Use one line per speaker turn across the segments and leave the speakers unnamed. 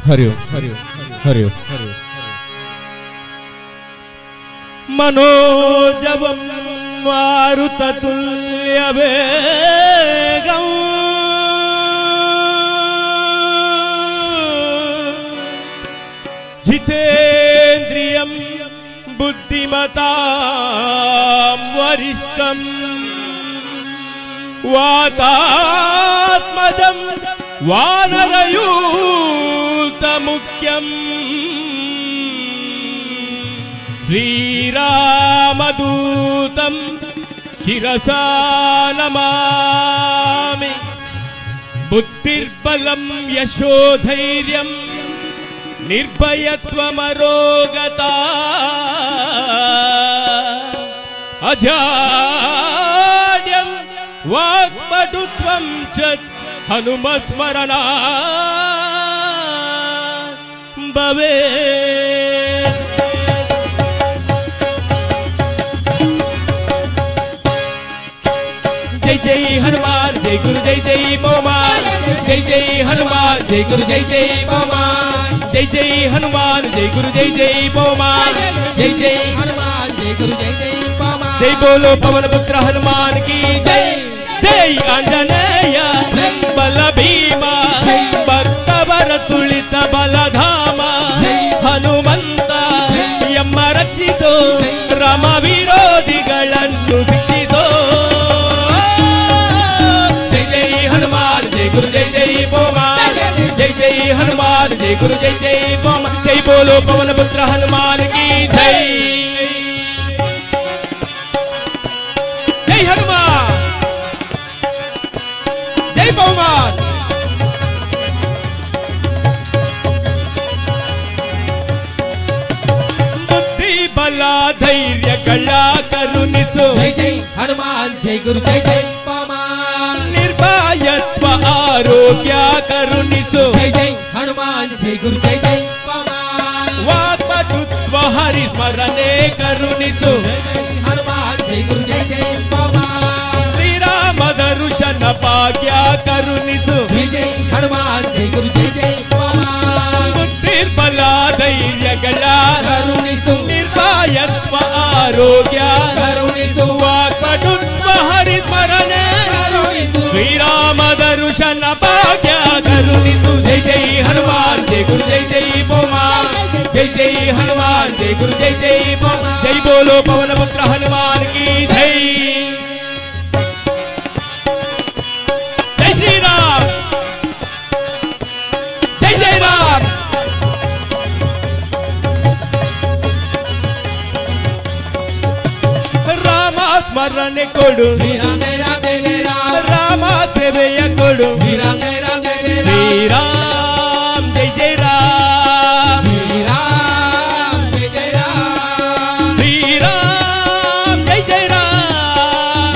हरि ओम हरि ओम हरि ओम हरि ओम
मनोजवं मारुततुल्यवेगम् जितेन्द्रियं बुद्धिमतां वरिष्ठं वातात्मजं वानरयूतमुख्यम् श्रीरामदूतं शिरसा नमामि। बुद्धिर्बलं यशोधैर्यं निर्भयत्वमरोगता अजाड्यं वाक्पटुत्वं च हनुमत्स्मरणा भवेत्। जय जय हनुमान जय गुरु जय जय पवन जय जय हनुमान जय गुरु जय जय पवन जय जय हनुमान जय गुरु जय जय पवन जय जय हनुमान जय गुरु जय जय पवन जय बोलो पवन पुत्र हनुमान की जय। जय आंजनेय बल भीमा भक्तवर तुलित बलधाम हनुमंत यम रक्षितो राम विरोधिಗಳನ್ನು ಭಿಕ್ಷಿಸೋ। गुरु जय जय पवन जय जय हनुमान जय गुरु जय जय पवन जय बोलो पवन पुत्र हनुमान की जय। जय हनुमान जय पवन। बुद्धि बल धैर्यಗಳ ಕರುಣಿಸು जय जय हनुमान जय गुरु जय जय पवन। निर्भयत्व आरोग्य करुणिसु जय जय हनुमान जय गुरु जय जय पवन। वाक्पटुत्व हरि स्मरणे करुणिसु जय जय हनुमान जय गुरु जय जय पवन। श्रीराम दर्शन भाग्य करुणिसु जय जय हनुमान जय गुरु जय जय पवन। बुद्धिर्बल धैर्यಗಳ करुणिसु निर्भयत्व आरोग्य करुणिसु वाक्पटुत्व हरि स्मरणे श्रीराम दर्शन भाग्य करुणिसु जय जय हनुमान जय गुरु जय जय पवन जय जय हनुमान जय गुरु जय जय पवन जय बोलो पवन पुत्र हनुमान की जय। जय श्री राम जय जय राम। राम स्मरण कोडु राम सेवेय कोडु श्रीराम जय जय राम श्रीराम जय जय राम श्रीराम जय जय राम श्रीराम जय जय राम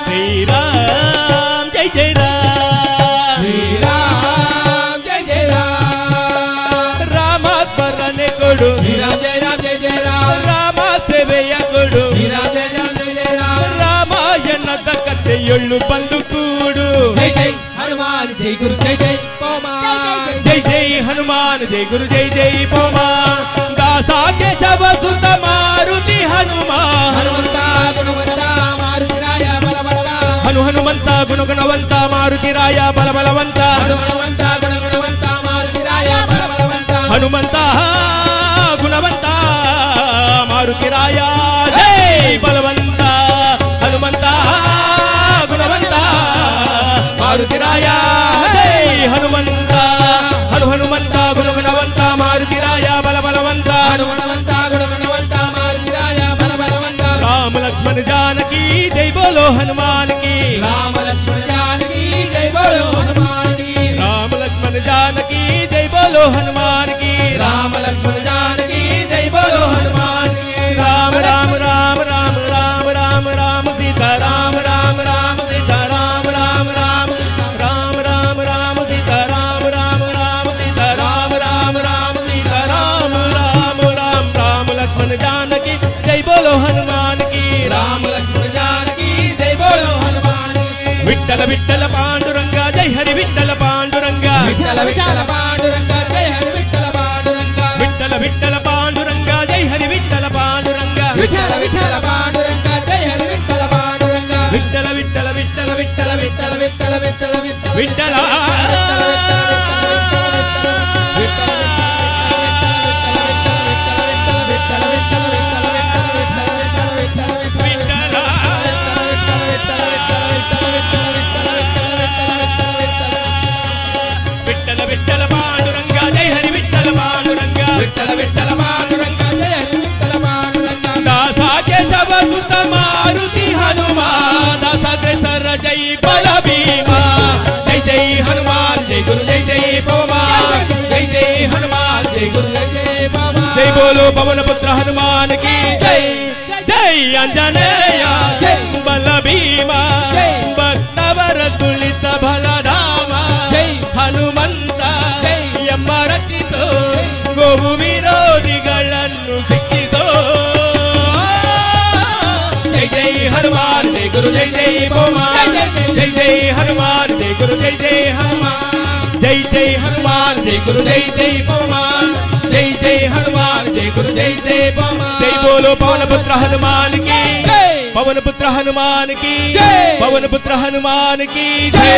श्रीराम जय जय राम श्रीराम जय जय राम। राम स्मरण कोडु श्रीराम जय राम जय जय राम राम सेवेय कोडु श्रीराम जय राम ರಾಮಾಯಣದ ಕಥೆಯೊಳ್ಳು ಬಂದು ಕೂಡು ಜೈ ಜೈ ಹನುಮಾನ್ ಜೈ ಗುರು ಜೈ ಜೈ ಪವಮಾನ್ ಜೈ ಜೈ ಹನುಮಾನ್ ಜೈ ಗುರು ಜೈ ಜೈ ಪವಮಾನ್ ದಾಸಾ ಕೇಶವ ಸುತ ಮಾರುತಿ ಹನುಮಾನ್ ಹನುಮಂತ ಗುಣವಂತ ಮಾರುತಿರಾಯ ಬಲಬಲವಂತ ಹನುಮಂತ ಗುಣಗುಣವಂತ ಮಾರುತಿರಾಯ ಬಲಬಲವಂತ ಹನುಮಂತ ಗುಣಗುಣವಂತ ಮಾರುತಿರಾಯ ಬಲಬಲವಂತ ಹನುಮಂತ ಗುಣವಂತ ಮಾರುತಿರಾಯ ಜೈ ಬಲವಂತ ಹನುಮಂತ ಗುಣವಂತ ಮಾರುತಿರಾಯ ಜೈ ಹನುಮಂತ ಹನುಮಂತ ಗುಣಗುಣವಂತ ಮಾರುತಿರಾಯ ಬಲಬಲವಂತ ಹನುಮಂತ ಗುಣಗುಣವಂತ ಮಾರುತಿರಾಯ ಬಲಬಲವಂತ। राम लक्ष्मण जानकी जय बोलो हनुमान की राम लक्ष्मण जानकी जय बोलो हनुमान की राम लक्ष्मण जानकी जय बोलो हनुमान की राम लक्ष्मण जानकी जय बोलो हनुमान की। राम राम राम राम राम राम राम सीता राम राम राम सीता राम राम राम राम राम राम सीता राम राम राम सीता राम राम राम सीता राम राम राम राम लक्ष्मण जानकी जय बोलो हनुमान की राम लक्ष्मण जानकी जय बोलो हनुमान की। विठ्ठल विठ्ठल पांडुरंगा जय हरि विठ्ठल पांडुरंगा विठ्ठला विठ्ठल विठ्ठल पांडुरंगा जय हरी विठ्ठल पांडुरंगा विठ्ठल विठ्ठल पांडुरंगा जय हरी विठ्ठल पांडुरंगा दासाचे सबसुत मारुती हनुमान दासाचे सर जय बल भीमा जय जय हनुमान जय गुरु जय जय पवन जय जय हनुमान जय गुरु जय जय पवन जय बोलो पवन पुत्र हनुमान की जय जय अंजनेय जय बल भीमा भक्तवर तुलित भलधामा जय हनुमंत यम रचितो ಗೋವು ವಿರೋಧಿಗಳನ್ನು ಸಿಕ್ಕಿತೋ ಜೈ ಜೈ ಹನುಮಾನ್ ಜೈ ಗುರು ಜೈ ಜೈ ಪವಮಾನ್ ಜೈ ಜೈ ಹನುಮಾನ್ ಜೈ ಗುರು ಜೈ ಜೈ ಹನುಮಾನ್ ಜೈ ಜೈ ಹನುಮಾನ್ ಜೈ ಗುರು ಜೈ ಜೈ ಪವಮಾನ್ ಜೈ ಜೈ ಹನುಮಾನ್ ಜೈ ಗುರು ಜೈ ಜೈ ಪವಮಾನ್ ಜೈ ಬೋಲೋ ಪವನ ಪುತ್ರ ಹನುಮಾನ್ ಕಿ ಪವನ ಪುತ್ರ ಹನುಮಾನ್ ಕಿ ಪವನ ಪುತ್ರ ಹನುಮಾನ್ ಕಿ ಜೈ